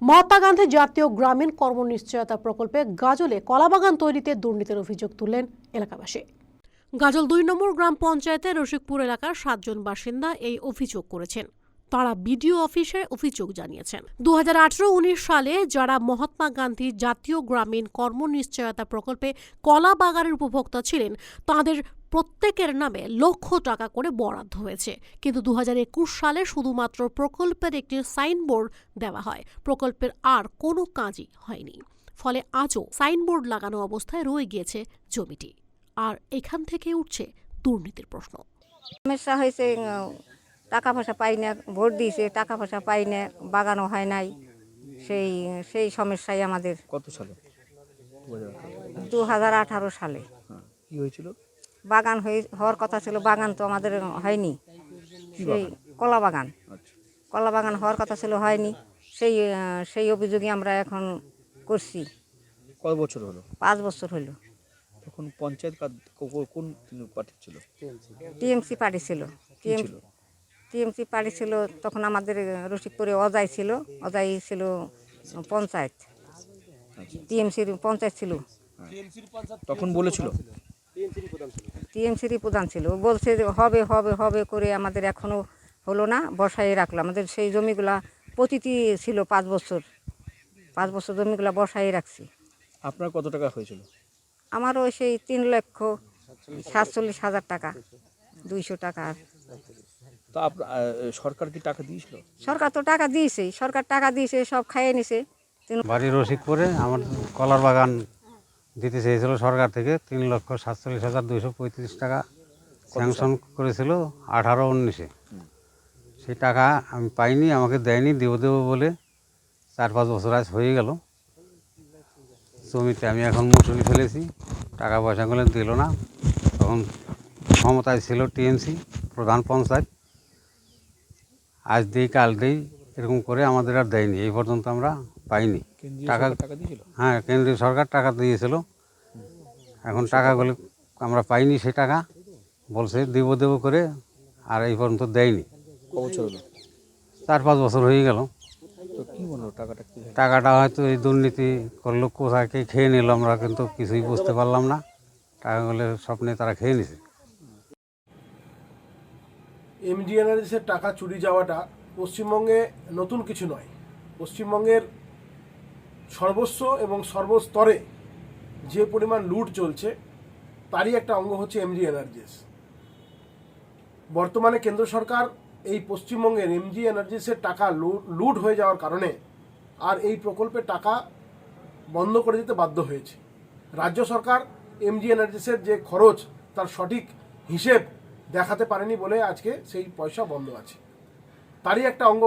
মহাত্মা গান্ধী জাতীয় গ্রামীণ কর্মনিশ্চয়তা প্রকল্পে গাজলে কলাবাগান তৈরিতে দুর্নীতির অভিযোগ তুললেন এলাকাবাসী। গাজল ২ নম্বর গ্রাম পঞ্চায়েতের রসিকপুর এলাকার ৭ জন বাসিন্দা এই অভিযোগ করেছেন। তারা বিডিও অফিসে অভিযোগ জানিয়েছেন। 2018-19 সালে যারা মহাত্মা গান্ধী জাতীয় গ্রামীণ কর্মনিশ্চয়তা প্রকল্পে কলা বাগানের উপভোক্তা ছিলেন তাদের প্রত্যেকের নামে লক্ষ টাকা করে বরাদ্দ হয়েছে, কিন্তু 2021 সালে শুধুমাত্র প্রকল্পের একটি সাইনবোর্ড দেওয়া হয়। প্রকল্পের আর কোনো কাজই হয়নি, ফলে আজও সাইনবোর্ড লাগানো অবস্থায় রয়ে গিয়েছে জমিটি। আর এখান থেকে উঠছে দুর্নীতির প্রশ্ন। সমস্যা হয়েছে, টাকা পয়সা পাই না, ভোট দিয়েছে, টাকা পয়সা পাই না, বাগানও হয় নাই। সেই সমস্যাই আমাদের। কত সালে? 2018 সালে কি হয়েছিল? বাগান হওয়ার কথা ছিল, বাগান তো আমাদের হয়নি। সেই কলা বাগান, কলা বাগান হওয়ার কথা ছিল, হয়নি। সেই অভিযোগই আমরা এখন করছি। কত বছর হলো? 5 বছর হলো। তখন পঞ্চায়েত কোন পার্টি ছিল? টিএমসি পার্টি ছিল। টিএমসি পার্টি ছিল। তখন আমাদের রসিকপুরে অজয় ছিল, অজয় ছিল পঞ্চায়েত, টিএমসির পঞ্চায়েত ছিল। তখন বলেছিল টিএমসির প্রধান ছিল, বলছে যে হবে হবে হবে করে আমাদের এখনও হলো না, বসাই রাখলো। আমাদের সেই জমিগুলা প্রতিটি ছিল 5 বছর জমিগুলা বসাই রাখছি। আপনার কত টাকা হয়েছিল? আমারও সেই 3,47,000 টাকা, 200 টাকা। তো সরকার কি টাকা দিয়েছিল? সরকার তো টাকা দিয়েছে, সরকার টাকা দিয়েছে, সব খাইয়ে নিছে। বাড়ি রসিকপুরে আমার কলার বাগান দিতে চেয়েছিল সরকার থেকে 3,47,235 টাকা স্যাংশন করেছিল 18-19-এ। সেই টাকা আমি পাইনি, আমাকে দেয়নি, দেবো বলে 4-5 বছর আজ হয়ে গেল। জমিতে আমি এখন মুসুরি ফেলেছি, টাকা পয়সাগুলো দিল না। তখন ক্ষমতায় ছিল টিএমসি প্রধান পঞ্চায়েত, আজ দিই কাল দিই এরকম করে আমাদের আর দেয়নি, এই পর্যন্ত আমরা পাইনি টাকা। হ্যাঁ, কেন্দ্রীয় সরকার টাকা দিয়েছিল, এখন টাকাগুলো আমরা পাইনি। সেই টাকা বলছে দেবো করে, আর এই পর্যন্ত দেয়নি। 4-5 বছর হয়ে গেল। টাকাটা হয়তো এই দুর্নীতি করলো, কোথায় কে খেয়ে নিল আমরা কিন্তু কিছুই বুঝতে পারলাম না। টাকাগুলো স্বপ্নে তারা খেয়ে নিছে। এমজিএনআরএসের টাকা চুরি যাওয়াটা পশ্চিমবঙ্গে নতুন কিছু নয়। পশ্চিমবঙ্গের সর্বস্ব এবং সর্বস্তরে যে পরিমাণ লুট চলছে তারই একটা অঙ্গ হচ্ছে এমজিএনআরএস। বর্তমানে কেন্দ্র সরকার এই পশ্চিমবঙ্গের এমজিএনআরএসের টাকা লুট হয়ে যাওয়ার কারণে আর এই প্রকল্পের টাকা বন্ধ করে দিতে বাধ্য হয়েছে। রাজ্য সরকার এমজিএনআরএসের যে খরচ তার সঠিক হিসেব দেখাতে পারেনি বলে আজকে সেই পয়সা বন্ধ আছে। তারই একটা অঙ্গ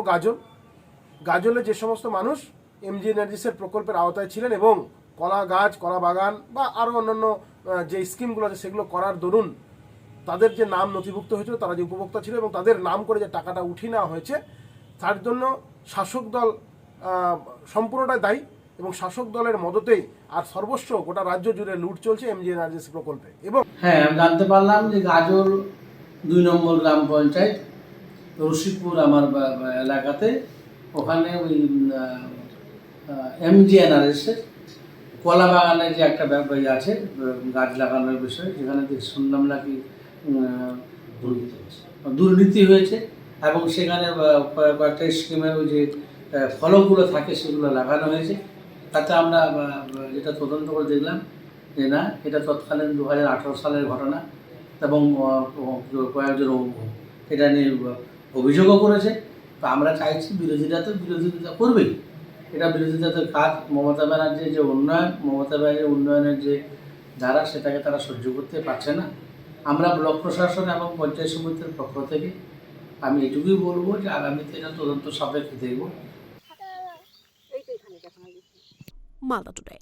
গাজলে যে সমস্ত মানুষ এমজিএনআরএসের প্রকল্পের আওতায় ছিলেন এবং কলা গাছ, কলা বাগান বা আরও অন্যান্য যে স্কিমগুলো আছে সেগুলো করার দরুন তাদের যে নাম নথিভুক্ত হয়েছিল, তারা যে উপভোক্তা ছিল এবং তাদের নাম করে যে টাকাটা উঠিয়ে নেওয়া হয়েছে, তার জন্য শাসক দল সম্পূর্ণটাই দায়ী এবং শাসক দলের মদতেই আর সর্বস্ব গোটা রাজ্য জুড়ে লুট চলছে এমজিএনআরএস প্রকল্পে। এবং হ্যাঁ, আমি জানতে পারলাম যে গাজল 2 নম্বর গ্রাম পঞ্চায়েত রসিকপুর আমার এলাকাতে, ওখানে ওই এমজিএনআরএসের কলা বাগানের যে একটা ব্যাপার আছে, গাছ লাগানোর বিষয়, যেখানে শুনলাম নাকি দুর্নীতি হয়েছে এবং সেখানে কয়েকটা স্কিমের ওই যে ফলকগুলো থাকে সেগুলো লাগানো হয়েছে। তাতে আমরা যেটা তদন্ত করে দেখলাম যে না, এটা তৎকালীন 2018 সালের ঘটনা এবং কয়েকজন এটা নিয়ে অভিযোগও করেছে। তো আমরা চাইছি বিরোধিতা করবেই, এটা বিরোধিতার কাজ। মমতা ব্যানার্জির যে উন্নয়নের যে ধারা, সেটাকে তারা সহ্য করতে পারছে না। আমরা ব্লক প্রশাসন এবং পঞ্চায়েত সমিতির পক্ষ থেকে আমি এটুকুই বলবো যে আগামীতে এটা তদন্ত সাপেক্ষে দেখব। মালদা টুডে।